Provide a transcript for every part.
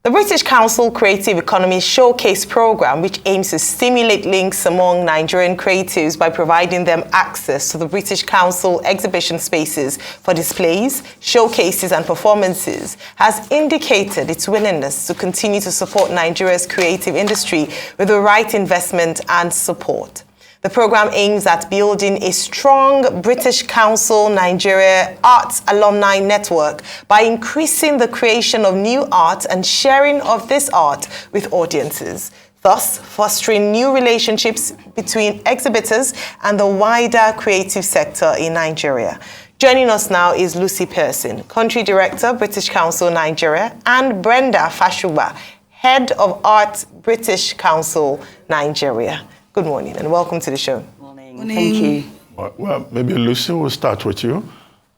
The British Council Creative Economy Showcase Programme, which aims to stimulate links among Nigerian creatives by providing them access to the British Council exhibition spaces for displays, showcases and performances, has indicated its willingness to continue to support Nigeria's creative industry with the right investment and support. The programme aims at building a strong British Council Nigeria Arts alumni network by increasing the creation of new art and sharing of this art with audiences, thus fostering new relationships between exhibitors and the wider creative sector in Nigeria. Joining us now is Lucy Pearson, Country Director, British Council Nigeria, and Brenda Fashuba, Head of Art, British Council Nigeria. Good morning and welcome to the show. Morning. Thank you. Well, maybe Lucy, we'll start with you.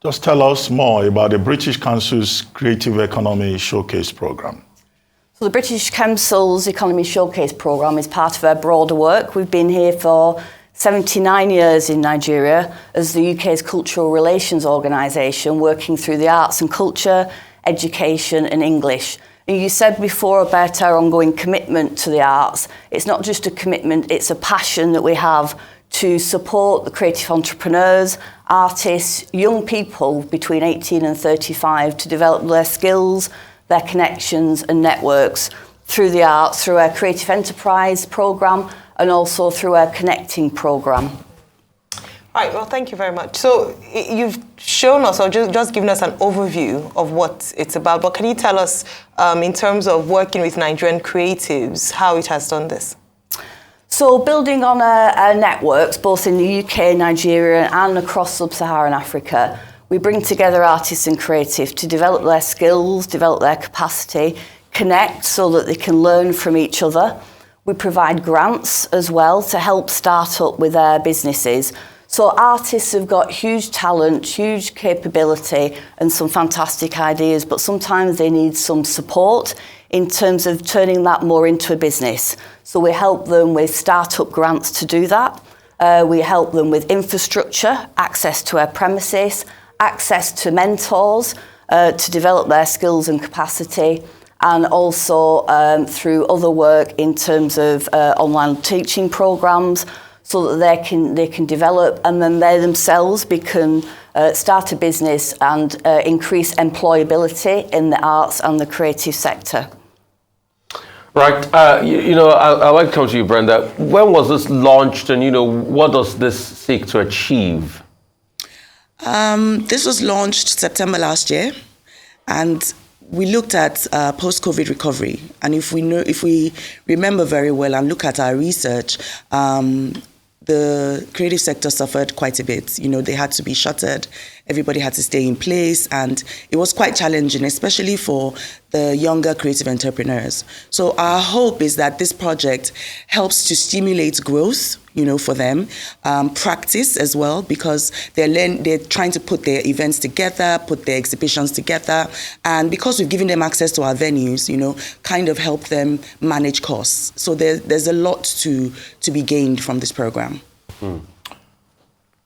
Just tell us more about the British Council's Creative Economy Showcase Programme. So the British Council's Economy Showcase Programme is part of our broader work. We've been here for 79 years in Nigeria as the UK's cultural relations organisation, working through the arts and culture, education and English. You said before about our ongoing commitment to the arts. It's not just a commitment, it's a passion that we have to support the creative entrepreneurs, artists, young people between 18 and 35 to develop their skills, their connections and networks through the arts, through our Creative Enterprise programme and also through our Connecting programme. Right, well, thank you very much. So you've shown us, or just given us an overview of what it's about, but can you tell us, in terms of working with Nigerian creatives, how it has done this? So building on our networks, both in the UK, Nigeria and across sub-Saharan Africa, we bring together artists and creatives to develop their skills, develop their capacity, connect so that they can learn from each other. We provide grants as well to help start up with their businesses. So artists have got huge talent, huge capability and some fantastic ideas, but sometimes they need some support in terms of turning that more into a business. So we help them with startup grants to do that. We help them with infrastructure, access to our premises, access to mentors to develop their skills and capacity, and also through other work in terms of online teaching programs, so that they can develop and then they themselves can start a business and increase employability in the arts and the creative sector. Right. I'd like to come to you, Brenda. When was this launched and, what does this seek to achieve? This was launched September last year, and we looked at post-COVID recovery. And if we remember very well and look at our research, the creative sector suffered quite a bit. They had to be shuttered. Everybody had to stay in place. And it was quite challenging, especially for the younger creative entrepreneurs. So our hope is that this project helps to stimulate growth, for them, practice as well, because they're trying to put their events together, put their exhibitions together. And because we've given them access to our venues, kind of help them manage costs. So there's a lot to be gained from this program.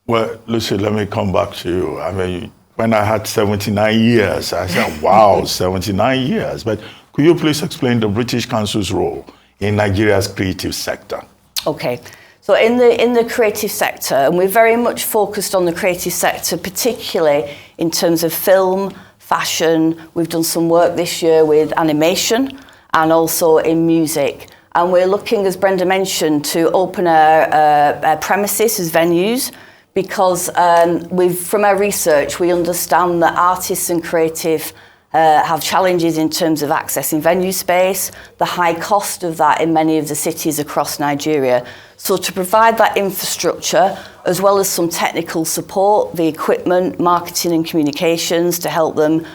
Well, Lucy, let me come back to you. I mean, when I had 79 years, I said, wow, 79 years. But could you please explain the British Council's role in Nigeria's creative sector? Okay. So in the creative sector, and we're very much focused on the creative sector, particularly in terms of film, fashion. We've done some work this year with animation and also in music. And we're looking, as Brenda mentioned, to open our premises as venues, because from our research, we understand that artists and creative have challenges in terms of accessing venue space, the high cost of that in many of the cities across Nigeria. So to provide that infrastructure, as well as some technical support, the equipment, marketing and communications to help them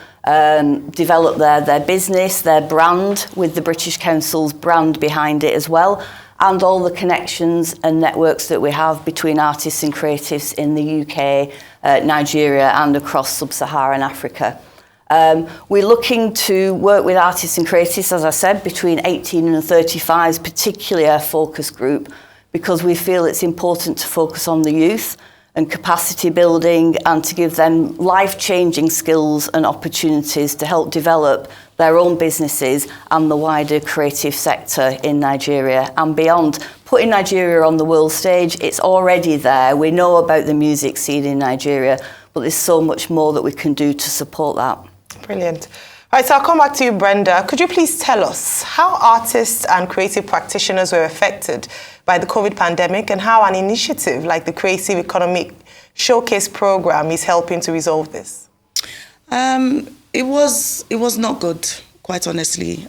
develop their business, their brand, with the British Council's brand behind it as well, and all the connections and networks that we have between artists and creatives in the UK, Nigeria and across sub-Saharan Africa. We're looking to work with artists and creatives, as I said, between 18 and 35, particularly our focus group, because we feel it's important to focus on the youth and capacity building and to give them life-changing skills and opportunities to help develop their own businesses and the wider creative sector in Nigeria and beyond. Putting Nigeria on the world stage, it's already there. We know about the music scene in Nigeria, but there's so much more that we can do to support that. Brilliant. All right, so I'll come back to you, Brenda. Could you please tell us how artists and creative practitioners were affected by the COVID pandemic and how an initiative like the Creative Economic Showcase program is helping to resolve this? It was not good, quite honestly,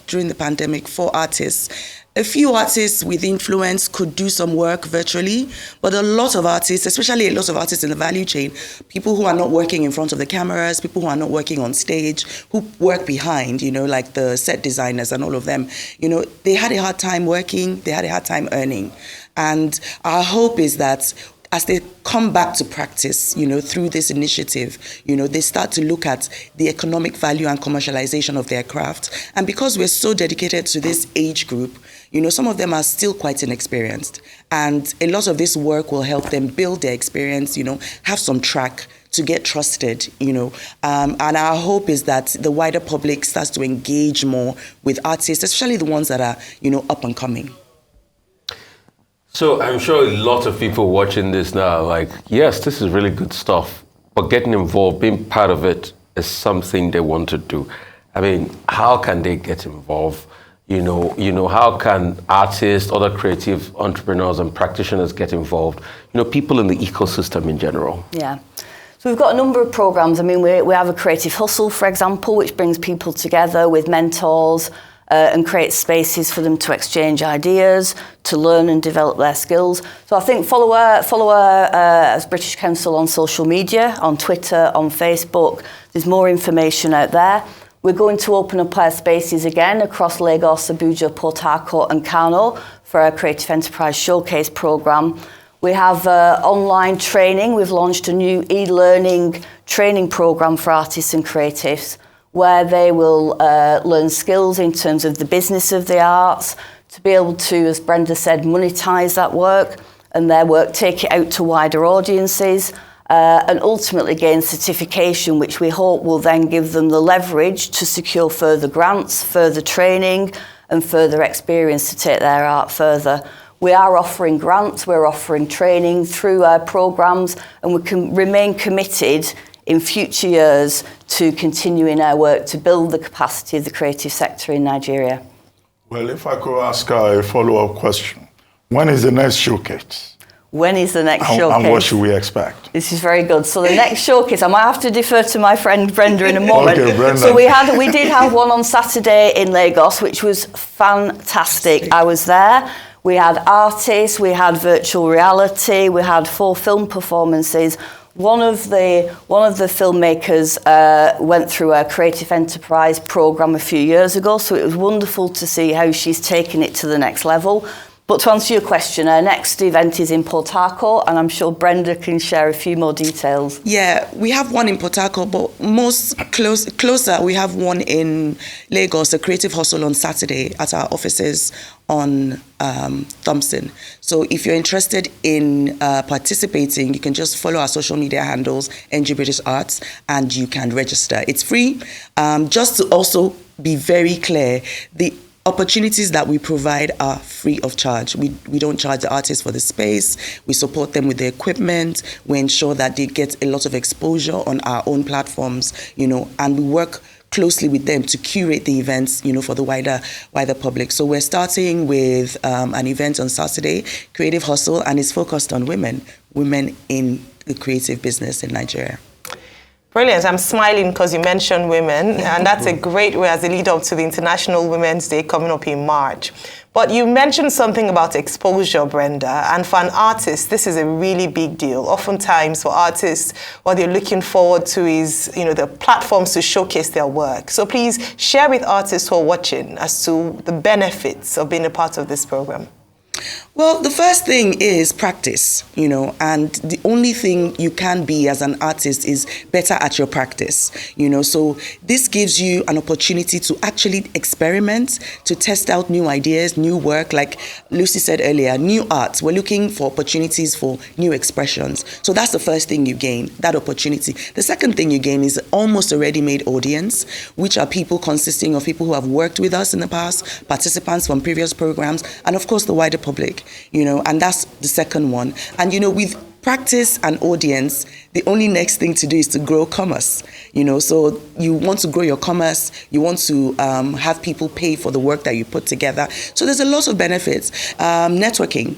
during the pandemic for artists. A few artists with influence could do some work virtually, but a lot of artists, especially a lot of artists in the value chain, people who are not working in front of the cameras, people who are not working on stage, who work behind, like the set designers and all of them, they had a hard time working, they had a hard time earning. And our hope is that as they come back to practice, through this initiative, they start to look at the economic value and commercialization of their craft. And because we're so dedicated to this age group, some of them are still quite inexperienced. And a lot of this work will help them build their experience, have some track to get trusted, and our hope is that the wider public starts to engage more with artists, especially the ones that are, up and coming. So I'm sure a lot of people watching this now are like, yes, this is really good stuff, but getting involved, being part of it is something they want to do. I mean, how can they get involved? How can artists, other creative entrepreneurs and practitioners get involved? People in the ecosystem in general. Yeah. So we've got a number of programs. I mean, we have a Creative Hustle, for example, which brings people together with mentors, and create spaces for them to exchange ideas, to learn and develop their skills. So I think follow as British Council on social media, on Twitter, on Facebook. There's more information out there. We're going to open up our spaces again across Lagos, Abuja, Port Harcourt and Kano for our Creative Enterprise Showcase programme. We have online training. We've launched a new e-learning training programme for artists and creatives, where they will learn skills in terms of the business of the arts, to be able to, as Brenda said, monetize that work and their work, take it out to wider audiences, and ultimately gain certification, which we hope will then give them the leverage to secure further grants, further training, and further experience to take their art further. We are offering grants, we're offering training through our programs, and we can remain committed in future years to continuing our work to build the capacity of the creative sector in Nigeria. Well, if I could ask a follow-up question, when is the next showcase? When is the next showcase? And what should we expect? This is very good. So the next showcase, I might have to defer to my friend Brenda in a moment. Okay, Brenda. So we did have one on Saturday in Lagos, which was fantastic. I was there. We had artists, we had virtual reality, we had 4 film performances. One of the filmmakers went through a Creative Enterprise programme a few years ago, so it was wonderful to see how she's taken it to the next level. But to answer your question, our next event is in Port Harcourt, and I'm sure Brenda can share a few more details. Yeah, we have one in Port Harcourt, but closer, we have one in Lagos, a Creative Hustle on Saturday at our offices on Thompson. So if you're interested in participating, you can just follow our social media handles, NG British Arts, and you can register. It's free. Just to also be very clear, the opportunities that we provide are free of charge. We don't charge the artists for the space. We support them with the equipment. We ensure that they get a lot of exposure on our own platforms, and we work closely with them to curate the events, for the wider public. So we're starting with an event on Saturday, Creative Hustle, and it's focused on women in the creative business in Nigeria. Brilliant. I'm smiling because you mentioned women, and that's a great way as a lead up to the International Women's Day coming up in March. But you mentioned something about exposure, Brenda, and for an artist, this is a really big deal. Oftentimes for artists, what they're looking forward to is, the platforms to showcase their work. So please share with artists who are watching as to the benefits of being a part of this program. Well, the first thing is practice, and the only thing you can be as an artist is better at your practice, So this gives you an opportunity to actually experiment, to test out new ideas, new work. Like Lucy said earlier, new art. We're looking for opportunities for new expressions. So that's the first thing you gain, that opportunity. The second thing you gain is almost a ready-made audience, which are people consisting of people who have worked with us in the past, participants from previous programs, and of course the wider public. And that's the second one. And, with practice and audience, the only next thing to do is to grow commerce. So you want to grow your commerce, you want to have people pay for the work that you put together. So there's a lot of benefits. Networking,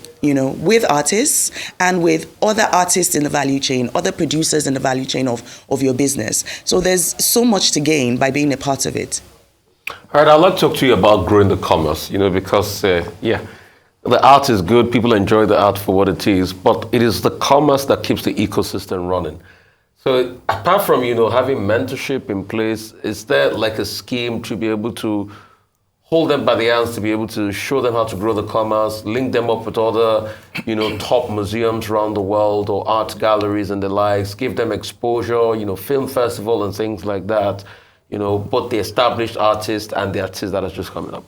with artists and with other artists in the value chain, other producers in the value chain of your business. So there's so much to gain by being a part of it. All right, I'd like to talk to you about growing the commerce, because, the art is good, people enjoy the art for what it is, but it is the commerce that keeps the ecosystem running. So apart from, having mentorship in place, is there like a scheme to be able to hold them by the hands, to be able to show them how to grow the commerce, link them up with other, top museums around the world or art galleries and the likes, give them exposure, film festival and things like that, both the established artists and the artists that are just coming up?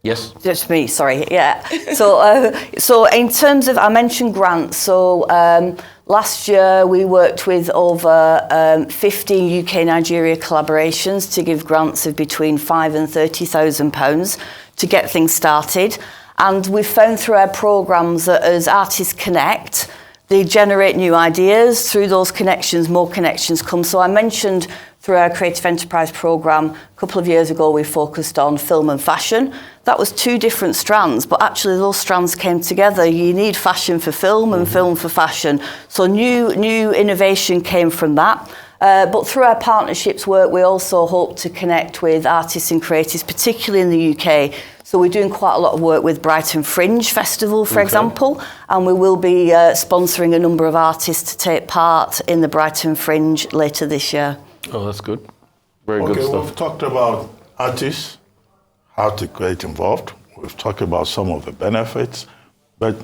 Yes? Just me, sorry, yeah. So in terms of, I mentioned grants. So last year we worked with over 15 UK-Nigeria collaborations to give grants of between £5,000 and £30,000 to get things started. And we've found through our programmes that as artists connect, they generate new ideas. Through those connections, more connections come. So I mentioned through our Creative Enterprise programme, a couple of years ago, we focused on film and fashion. That was two different strands, but actually those strands came together. You need fashion for film and film for fashion. So new innovation came from that. But through our partnerships work, we also hope to connect with artists and creatives, particularly in the UK. So we're doing quite a lot of work with Brighton Fringe Festival, for example, and we will be sponsoring a number of artists to take part in the Brighton Fringe later this year. Oh, that's good. Very good stuff. We've talked about artists, how to get involved. We've talked about some of the benefits. But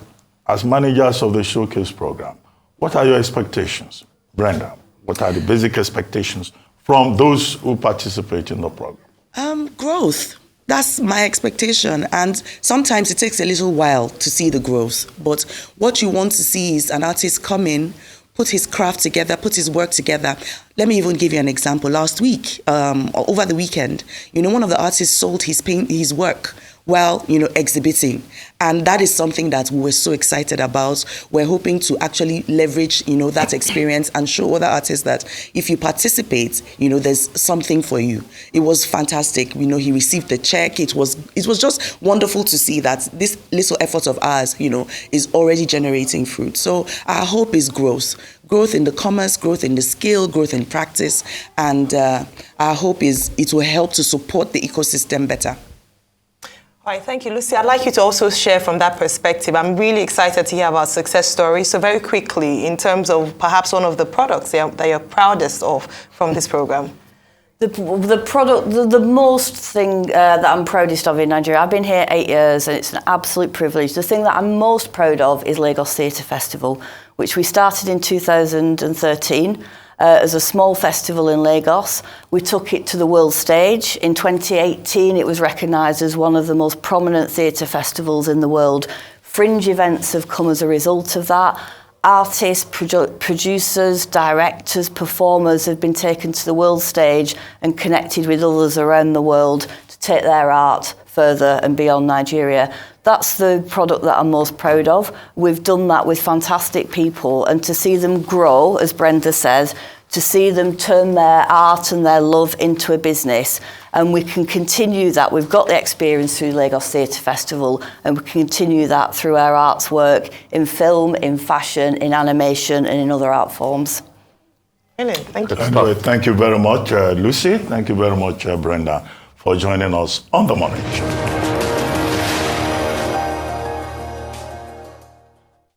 as managers of the Showcase program, what are your expectations? Brenda, what are the basic expectations from those who participate in the program? Growth. That's my expectation. And sometimes it takes a little while to see the growth. But what you want to see is an artist come in, put his craft together, put his work together. Let me even give you an example. Last week, over the weekend, one of the artists sold his work while, exhibiting. And that is something that we're so excited about. We're hoping to actually leverage, that experience and show other artists that if you participate, there's something for you. It was fantastic. He received the check. It was just wonderful to see that this little effort of ours, is already generating fruit. So our hope is growth. Growth in the commerce, growth in the skill, growth in practice. And our hope is it will help to support the ecosystem better. All right, thank you, Lucy. I'd like you to also share from that perspective. I'm really excited to hear about success stories. So very quickly, in terms of perhaps one of the products that you're proudest of from this program. The most thing that I'm proudest of in Nigeria, I've been here 8 years and it's an absolute privilege. The thing that I'm most proud of is Lagos Theatre Festival, which we started in 2013. As a small festival in Lagos. We took it to the world stage. In 2018, it was recognised as one of the most prominent theatre festivals in the world. Fringe events have come as a result of that. Artists, producers, directors, performers have been taken to the world stage and connected with others around the world to take their art further and beyond Nigeria. That's the product that I'm most proud of. We've done that with fantastic people, and to see them grow, as Brenda says, to see them turn their art and their love into a business. And we can continue that. We've got the experience through Lagos Theatre Festival, and we can continue that through our arts work in film, in fashion, in animation, and in other art forms. Brilliant. Thank you. Anyway, thank you very much, Lucy. Thank you very much, Brenda, for joining us on The Morning Show.